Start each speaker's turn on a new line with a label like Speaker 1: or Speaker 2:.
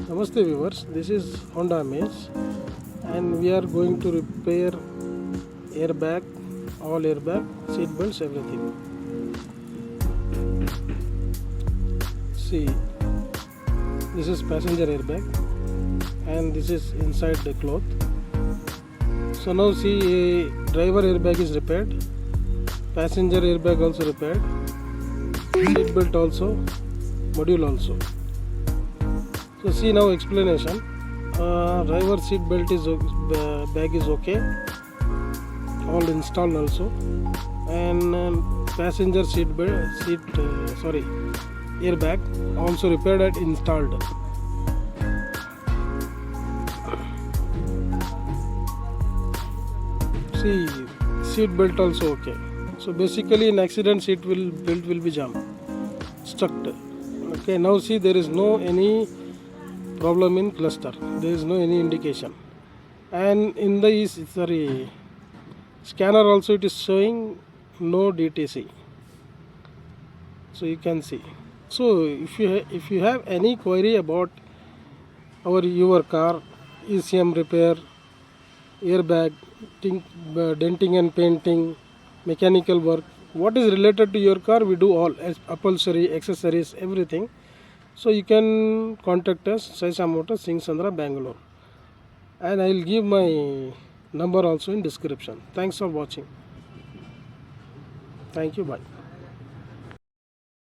Speaker 1: Namaste viewers, this is Honda Amaze and we are going to repair airbag, all airbag, seat belts, everything. See, this is passenger airbag and this is inside the cloth. So now see, a driver airbag is repaired, passenger airbag also repaired, seat belt also, module also. So see now explanation. Driver seat belt is bag is okay, all installed also, and passenger airbag also repaired and installed. See, seat belt also okay. So basically in accident belt will be jammed, stuck. Okay, now see there is no any problem in cluster, there is no any indication, and in the scanner also it is showing no DTC, so you can see. So if you have any query about your car, ECM repair, airbag, denting and painting, mechanical work, what is related to your car, we do all, as upholstery, accessories, everything. So you can contact us, Saisa Motors, Singh Sandra, Bangalore, and I will give my number also in description. Thanks for watching. Thank you. Bye.